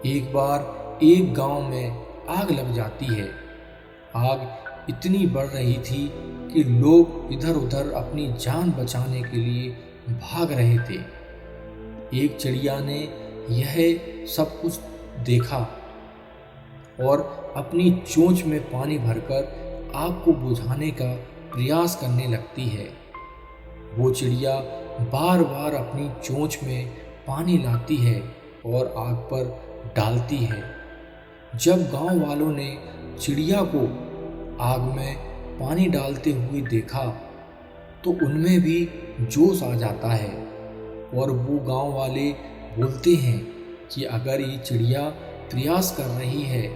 एक बार एक गांव में आग लग जाती है। आग इतनी बढ़ रही थी कि लोग इधर उधर अपनी जान बचाने के लिए भाग रहे थे। एक चिड़िया ने यह सब कुछ देखा और अपनी चोंच में पानी भरकर आग को बुझाने का प्रयास करने लगती है। वो चिड़िया बार बार अपनी चोंच में पानी लाती है और आग पर डालती है। जब गांव वालों ने चिड़िया को आग में पानी डालते हुए देखा तो उनमें भी जोश आ जाता है और वो गांव वाले बोलते हैं कि अगर ये चिड़िया प्रयास कर रही है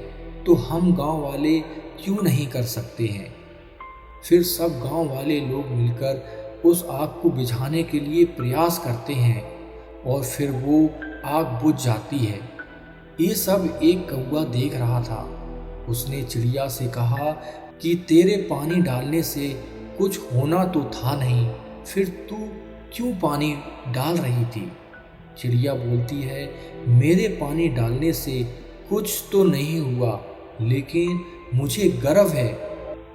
तो हम गांव वाले क्यों नहीं कर सकते हैं। फिर सब गांव वाले लोग मिलकर उस आग को बुझाने के लिए प्रयास करते हैं और फिर वो आग बुझ जाती है। ये सब एक कौवा देख रहा था। उसने चिड़िया से कहा कि तेरे पानी डालने से कुछ होना तो था नहीं, फिर तू क्यों पानी डाल रही थी। चिड़िया बोलती है, मेरे पानी डालने से कुछ तो नहीं हुआ, लेकिन मुझे गर्व है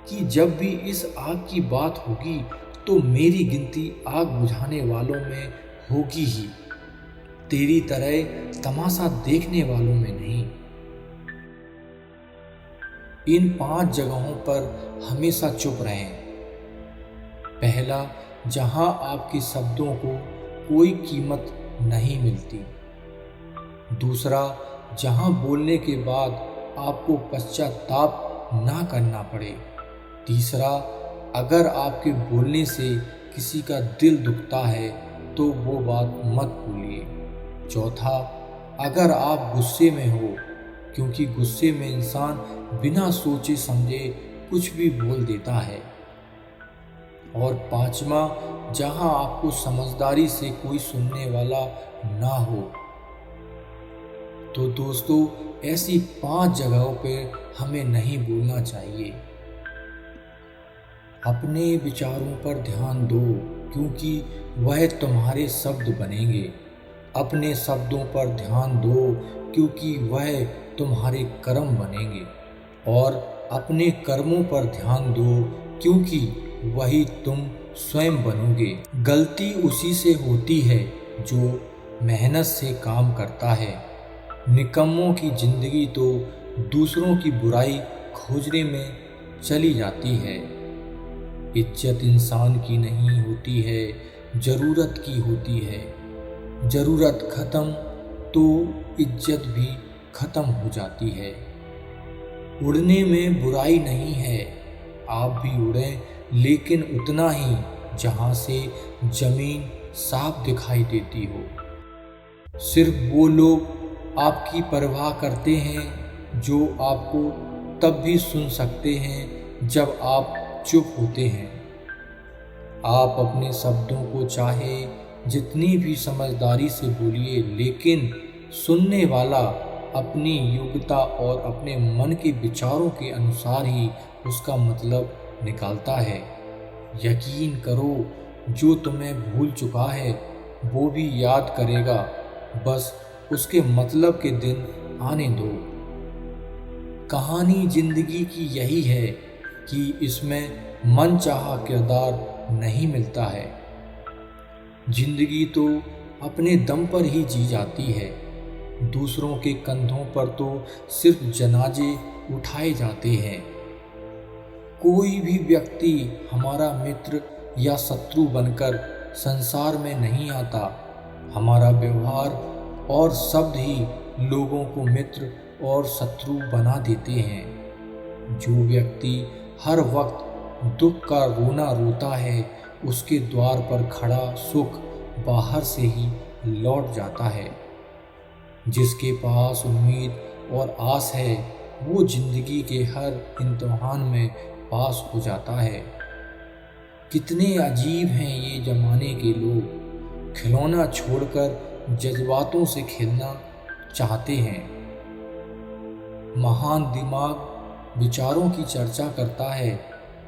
कि जब भी इस आग की बात होगी तो मेरी गिनती आग बुझाने वालों में होगी ही, तेरी तरह तमाशा देखने वालों में नहीं। इन 5 जगहों पर हमेशा चुप रहें। पहला, जहां आपके शब्दों को कोई कीमत नहीं मिलती। दूसरा, जहां बोलने के बाद आपको पश्चाताप ना करना पड़े। तीसरा, अगर आपके बोलने से किसी का दिल दुखता है तो वो बात मत भूलिए। चौथा, अगर आप गुस्से में हो, क्योंकि गुस्से में इंसान बिना सोचे समझे कुछ भी बोल देता है। और पांचवा, जहां आपको समझदारी से कोई सुनने वाला ना हो। तो दोस्तों, ऐसी 5 जगहों पे हमें नहीं बोलना चाहिए। अपने विचारों पर ध्यान दो, क्योंकि वह तुम्हारे शब्द बनेंगे। अपने शब्दों पर ध्यान दो, क्योंकि वह तुम्हारे कर्म बनेंगे। और अपने कर्मों पर ध्यान दो, क्योंकि वही तुम स्वयं बनोगे। गलती उसी से होती है जो मेहनत से काम करता है। निकम्मों की जिंदगी तो दूसरों की बुराई खोजने में चली जाती है। इज्जत इंसान की नहीं होती है, ज़रूरत की होती है। ज़रूरत ख़त्म तो इज्जत भी ख़त्म हो जाती है। उड़ने में बुराई नहीं है, आप भी उड़ें, लेकिन उतना ही जहाँ से ज़मीन साफ दिखाई देती हो। सिर्फ वो लोग आपकी परवाह करते हैं जो आपको तब भी सुन सकते हैं जब आप चुप होते हैं। आप अपने शब्दों को चाहे जितनी भी समझदारी से बोलिए, लेकिन सुनने वाला अपनी योग्यता और अपने मन के विचारों के अनुसार ही उसका मतलब निकालता है। यकीन करो, जो तुम्हें भूल चुका है वो भी याद करेगा, बस उसके मतलब के दिन आने दो। कहानी जिंदगी की यही है कि इसमें मनचाहा किरदार नहीं मिलता है। जिंदगी तो अपने दम पर ही जी जाती है। दूसरों के कंधों पर तो सिर्फ जनाजे उठाए जाते हैं। कोई भी व्यक्ति हमारा मित्र या शत्रु बनकर संसार में नहीं आता। हमारा व्यवहार और शब्द ही लोगों को मित्र और शत्रु बना देते हैं। जो व्यक्ति हर वक्त दुख का रोना रोता है, उसके द्वार पर खड़ा सुख बाहर से ही लौट जाता है। जिसके पास उम्मीद और आस है, वो जिंदगी के हर इम्तिहान में पास हो जाता है। कितने अजीब हैं ये ज़माने के लोग, खिलौना छोड़कर जज्बातों से खेलना चाहते हैं। महान दिमाग विचारों की चर्चा करता है,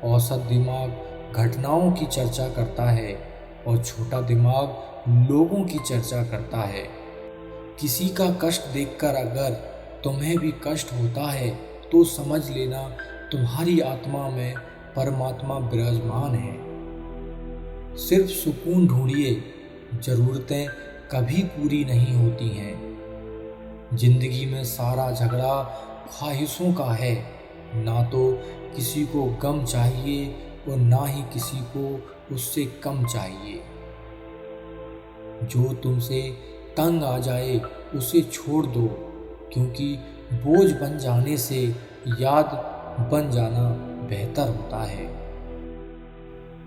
औसत दिमाग घटनाओं की चर्चा करता है और छोटा दिमाग लोगों की चर्चा करता है। किसी का कष्ट देखकर अगर तुम्हें भी कष्ट होता है तो समझ लेना तुम्हारी आत्मा में परमात्मा विराजमान है। सिर्फ सुकून ढूंढिए, जरूरतें कभी पूरी नहीं होती हैं। जिंदगी में सारा झगड़ा ख्वाहिशों का है, ना तो किसी को गम चाहिए और ना ही किसी को उससे कम चाहिए। जो तुमसे तंग आ जाए उसे छोड़ दो, क्योंकि बोझ बन जाने से याद बन जाना बेहतर होता है।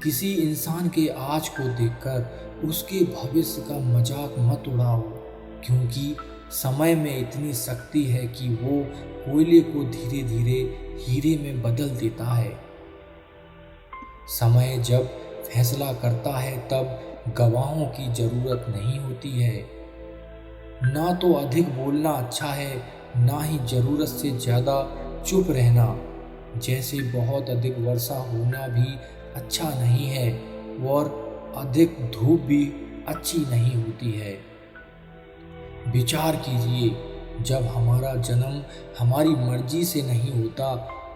किसी इंसान के आज को देखकर उसके भविष्य का मजाक मत उड़ाओ, क्योंकि समय में इतनी शक्ति है कि वो कोयले को धीरे धीरे हीरे में बदल देता है। समय जब फैसला करता है तब गवाहों की जरूरत नहीं होती है। ना तो अधिक बोलना अच्छा है, ना ही जरूरत से ज़्यादा चुप रहना। जैसे बहुत अधिक वर्षा होना भी अच्छा नहीं है और अधिक धूप भी अच्छी नहीं होती है। विचार कीजिए, जब हमारा जन्म हमारी मर्जी से नहीं होता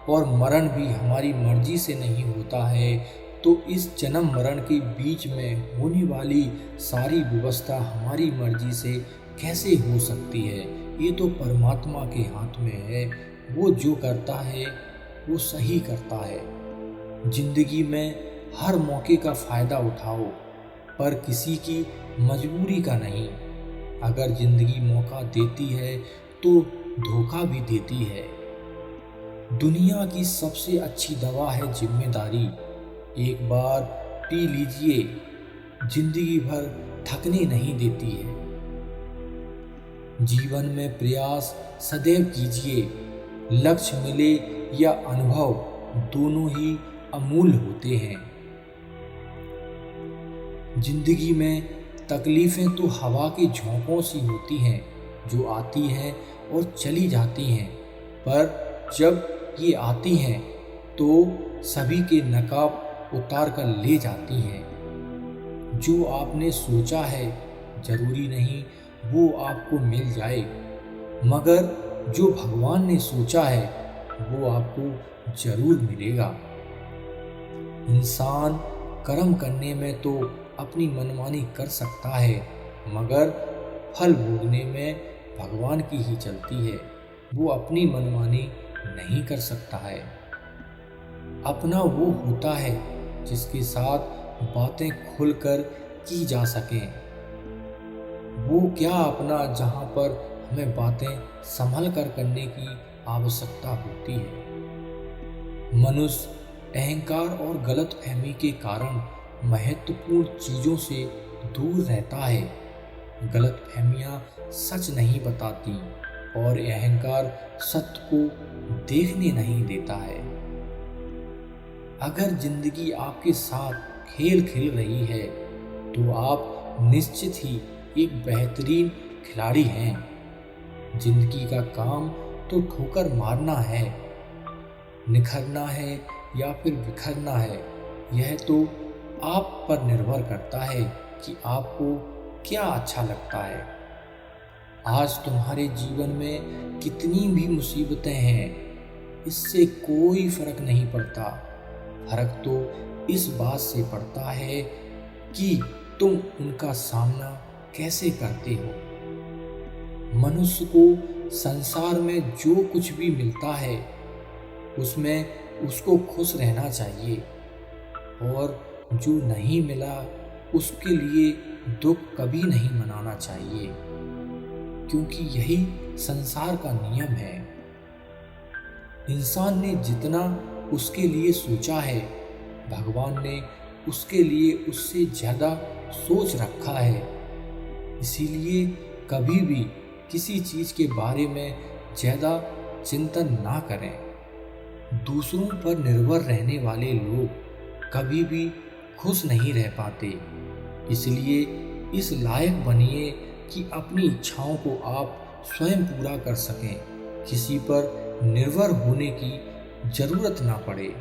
और मरण भी हमारी मर्जी से नहीं होता है, तो इस जन्म मरण के बीच में होने वाली सारी व्यवस्था हमारी मर्जी से कैसे हो सकती है? ये तो परमात्मा के हाथ में है। वो जो करता है वो सही करता है। जिंदगी में हर मौके का फ़ायदा उठाओ, पर किसी की मजबूरी का नहीं। अगर जिंदगी मौका देती है तो धोखा भी देती है। दुनिया की सबसे अच्छी दवा है जिम्मेदारी। एक बार पी लीजिए, जिंदगी भर थकने नहीं देती है। जीवन में प्रयास सदैव कीजिए। लक्ष्य मिले या अनुभव, दोनों ही अमूल्य होते हैं। जिंदगी में तकलीफें तो हवा के झोंकों सी होती हैं, जो आती हैं और चली जाती हैं, पर जब ये आती हैं तो सभी के नकाब उतार कर ले जाती हैं। जो आपने सोचा है जरूरी नहीं वो आपको मिल जाए, मगर जो भगवान ने सोचा है वो आपको जरूर मिलेगा। इंसान कर्म करने में तो अपनी मनमानी कर सकता है, मगर फल भोगने में भगवान की ही चलती है। वो अपनी मनमानी नहीं कर सकता है। अपना वो होता है जिसके साथ बातें खुलकर की जा सकें। वो क्या अपना जहाँ पर हमें बातें संभल कर करने की आवश्यकता होती है। मनुष्य अहंकार और गलतफहमी के कारण महत्वपूर्ण चीज़ों से दूर रहता है। गलतफहमियां सच नहीं बताती और अहंकार सत्य को देखने नहीं देता है। अगर जिंदगी आपके साथ खेल खेल रही है तो आप निश्चित ही एक बेहतरीन खिलाड़ी हैं। जिंदगी का काम तो ठोकर मारना है, निखरना है या फिर बिखरना है, यह तो आप पर निर्भर करता है कि आपको क्या अच्छा लगता है। आज तुम्हारे जीवन में कितनी भी मुसीबतें हैं, इससे कोई फर्क नहीं पड़ता। फर्क तो इस बात से पड़ता है कि तुम उनका सामना कैसे करते हो। मनुष्य को संसार में जो कुछ भी मिलता है उसमें उसको खुश रहना चाहिए, और जो नहीं मिला उसके लिए दुख कभी नहीं मनाना चाहिए, क्योंकि यही संसार का नियम है। इंसान ने जितना उसके लिए सोचा है, भगवान ने उसके लिए उससे ज़्यादा सोच रखा है। इसीलिए कभी भी किसी चीज़ के बारे में ज़्यादा चिंतन ना करें। दूसरों पर निर्भर रहने वाले लोग कभी भी खुश नहीं रह पाते। इसलिए इस लायक बनिए कि अपनी इच्छाओं को आप स्वयं पूरा कर सकें, किसी पर निर्भर होने की जरूरत ना पड़े।